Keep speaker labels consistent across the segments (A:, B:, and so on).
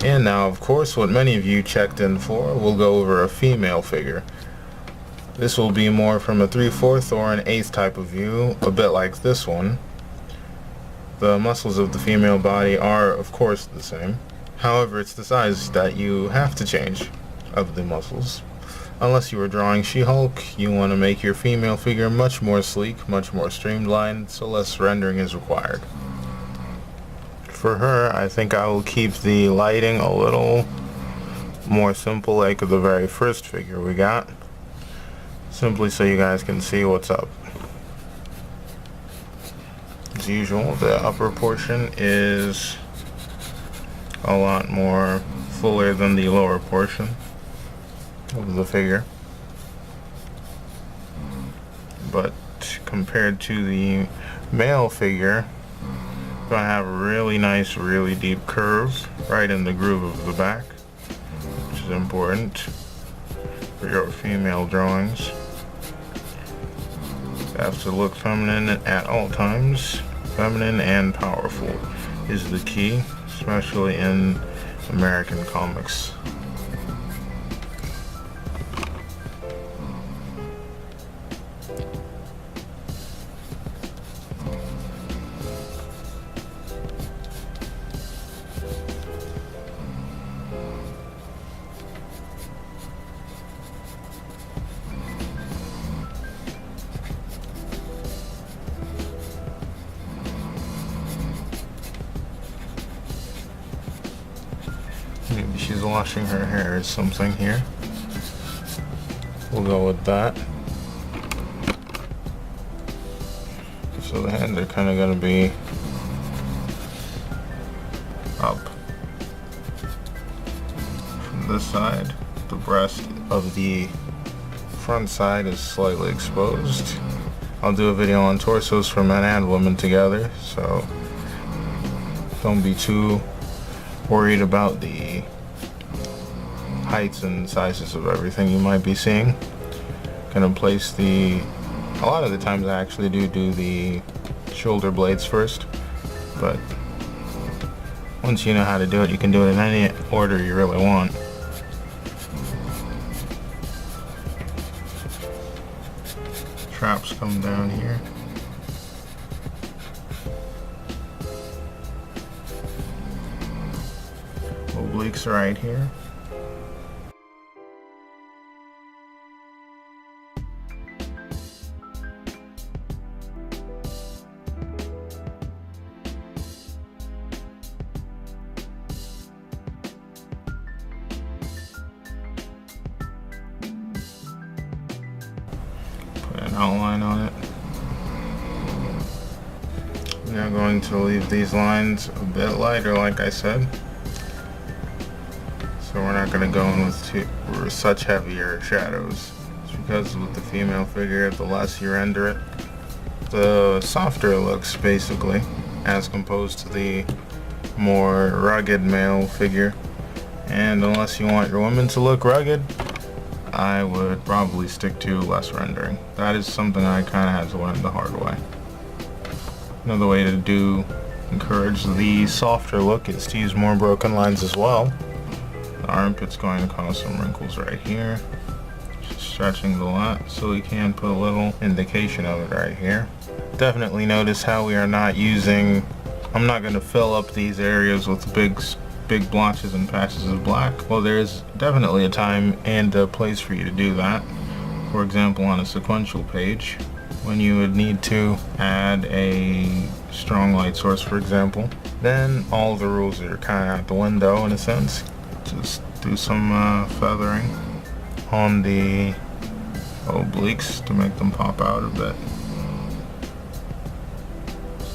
A: And now, of course, what many of you checked in for, we'll go over a female figure. This will be more from a 3/4 or an 1/8 type of view, a bit like this one. The muscles of the female body are, of course, the same. However, it's the size that you have to change of the muscles. Unless you were drawing She-Hulk, you want to make your female figure much more sleek, much more streamlined, so less rendering is required. For her, I think I will keep the lighting a little more simple like the very first figure we got, simply so you guys can see what's up. As usual, the upper portion is a lot more fuller than the lower portion of the figure, but compared to the male figure, gonna have a really nice, really deep curve right in the groove of the back, which is important for your female drawings. You have to look feminine at all times. Feminine and powerful is the key, especially in American comics. Maybe she's washing her hair or something here. We'll go with that. So the hands are kind of going to be up from this side. The breast of the front side is slightly exposed. I'll do a video on torsos for men and women together, so don't be too worried about the heights and sizes of everything you might be seeing. Gonna place a lot of the times I actually do the shoulder blades first, but once you know how to do it, you can do it in any order you really want. Traps come down here. Obliques right here. Put an outline on it. I'm now going to leave these lines a bit lighter, like I said. So we're not going to go in with such heavier shadows. It's because with the female figure, the less you render it, the softer it looks, basically, as opposed to the more rugged male figure. And unless you want your women to look rugged, I would probably stick to less rendering. That is something I kind of had to learn the hard way. Another way to encourage the softer look is to use more broken lines as well. The armpit's going to cause some wrinkles right here. Just stretching the lot so we can put a little indication of it right here. Definitely notice how we are not using, I'm not going to fill up these areas with big blotches and patches of black. Well, there's definitely a time and a place for you to do that. For example, on a sequential page, when you would need to add a strong light source, for example, then all the rules are kind of out the window in a sense. Just do some feathering on the obliques to make them pop out a bit.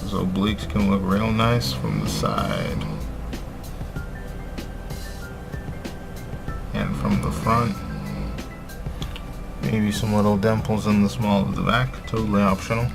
A: Those obliques can look real nice from the side and from the front. Maybe some little dimples in the small of the back, totally optional.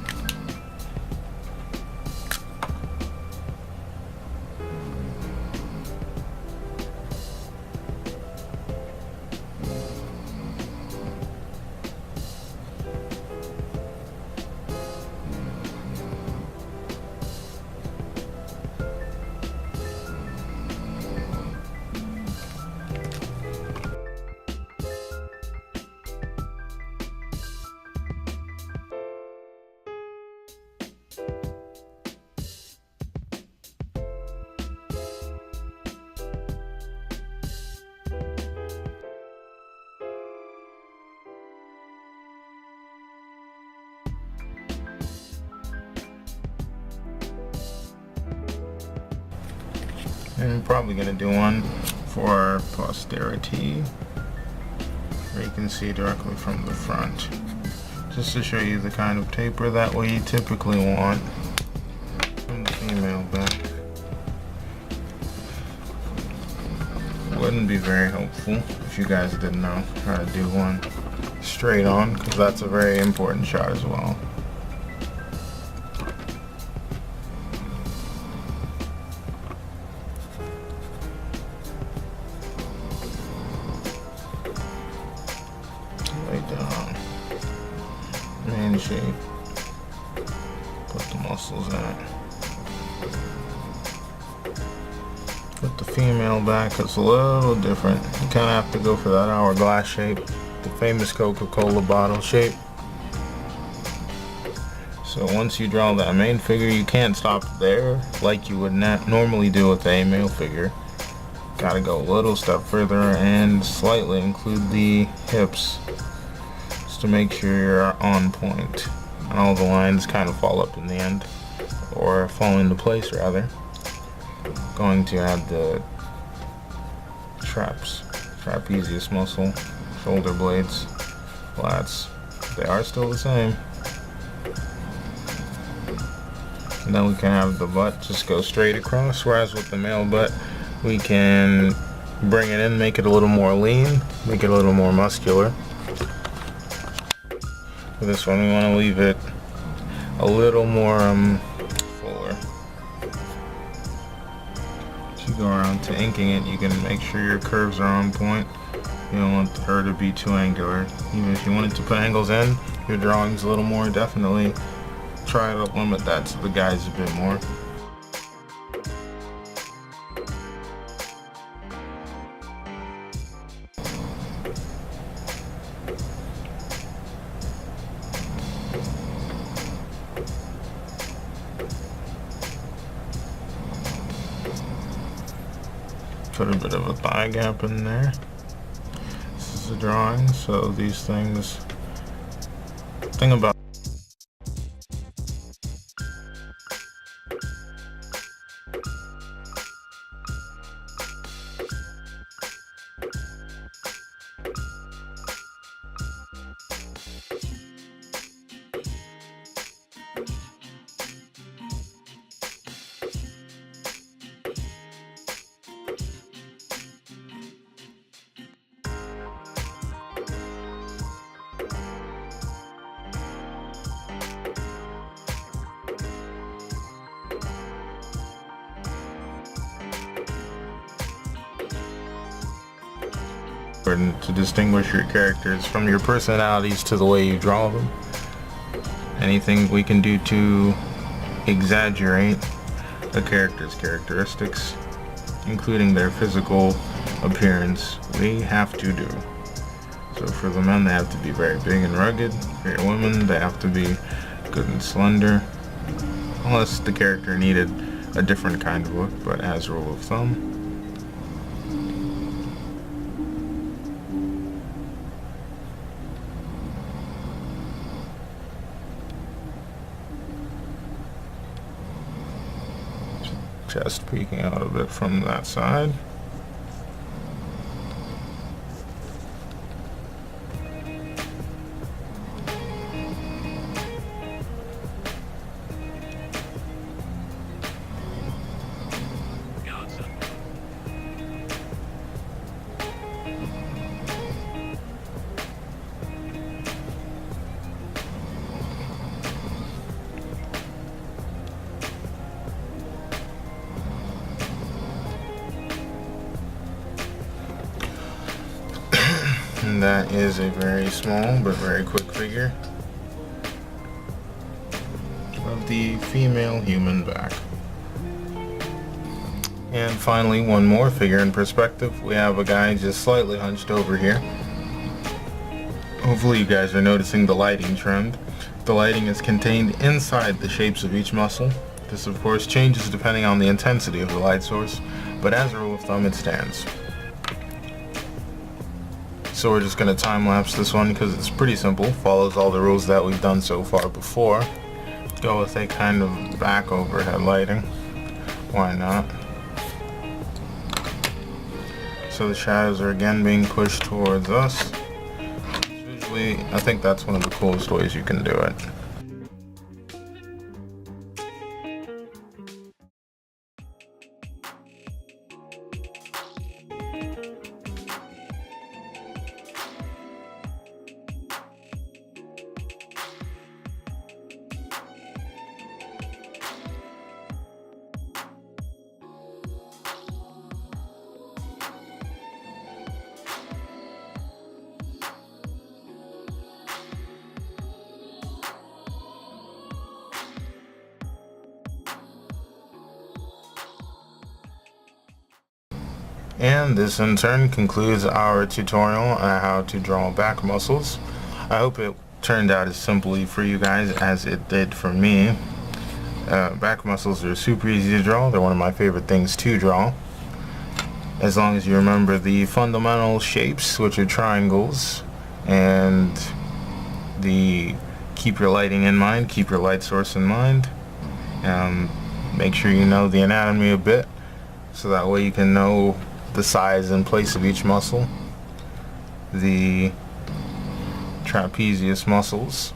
A: And I'm probably gonna do one for posterity where you can see directly from the front, just to show you the kind of taper that we typically want from the female back. Wouldn't be very helpful if you guys didn't know how to do one straight on, because that's a very important shot as well. Lay down, main shape, put the muscles in it. Put the female back, it's a little different. You kind of have to go for that hourglass shape, the famous Coca-Cola bottle shape. So once you draw that main figure, you can't stop there like you would normally do with a male figure. Gotta go a little step further and slightly include the hips, just to make sure you're on point and all the lines kind of fall up in the end, or fall into place rather. Going to add the trapezius muscle, shoulder blades, lats. They are still the same. And then we can have the butt just go straight across, whereas with the male butt we can bring it in, make it a little more lean, make it a little more muscular. For this one we want to leave it a little more fuller. As you go around to inking it, you can make sure your curves are on point. You don't want her to be too angular. Even if you wanted to put angles in your drawings a little more, definitely try to limit that to the guys a bit more. Put a bit of a thigh gap in there. This is a drawing, so these things, thing about to distinguish your characters from your personalities to the way you draw them. Anything we can do to exaggerate a character's characteristics, including their physical appearance, we have to do. So for the men, they have to be very big and rugged. For your women, they have to be good and slender, unless the character needed a different kind of look, but as a rule of thumb, chest peeking out a bit from that side. And that is a very small but very quick figure of the female human back. And finally, one more figure in perspective. We have a guy just slightly hunched over here. Hopefully you guys are noticing the lighting trend. The lighting is contained inside the shapes of each muscle. This of course changes depending on the intensity of the light source, but as a rule of thumb it stands. So we're just going to time lapse this one because it's pretty simple, follows all the rules that we've done so far before. Go with a kind of back overhead lighting, why not? So the shadows are again being pushed towards us. Visually, I think that's one of the coolest ways you can do it. And this in turn concludes our tutorial on how to draw back muscles. I hope it turned out as simply for you guys as it did for me. Back muscles are super easy to draw. They're one of my favorite things to draw. As long as you remember the fundamental shapes, which are triangles, and keep your lighting in mind, keep your light source in mind. Make sure you know the anatomy a bit, so that way you can know the size and place of each muscle. The trapezius muscles.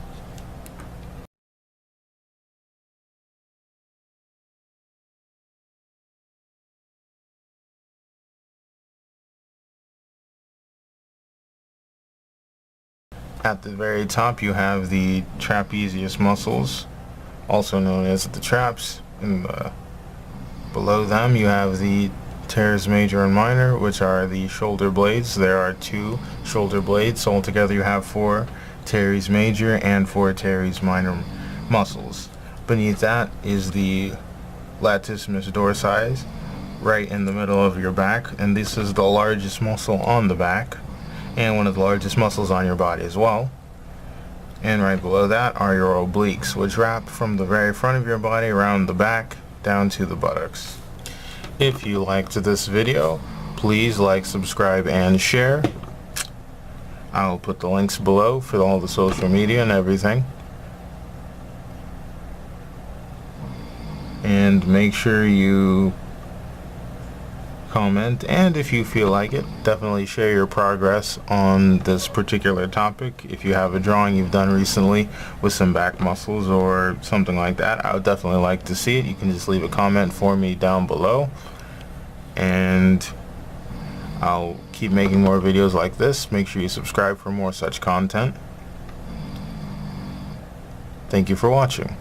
A: At the very top you have the trapezius muscles, also known as the traps, and below them you have the teres major and minor, which are the shoulder blades. There are 2 shoulder blades, so altogether you have 4 teres major and 4 teres minor muscles. Beneath that is the latissimus dorsi, right in the middle of your back, and this is the largest muscle on the back and one of the largest muscles on your body as well. And right below that are your obliques, which wrap from the very front of your body around the back down to the buttocks. If you liked this video, please like, subscribe, and share. I'll put the links below for all the social media and everything. And make sure you comment, and if you feel like it, definitely share your progress on this particular topic. If you have a drawing you've done recently with some back muscles or something like that, I would definitely like to see it. You can just leave a comment for me down below, and I'll keep making more videos like this. Make sure you subscribe for more such content. Thank you for watching.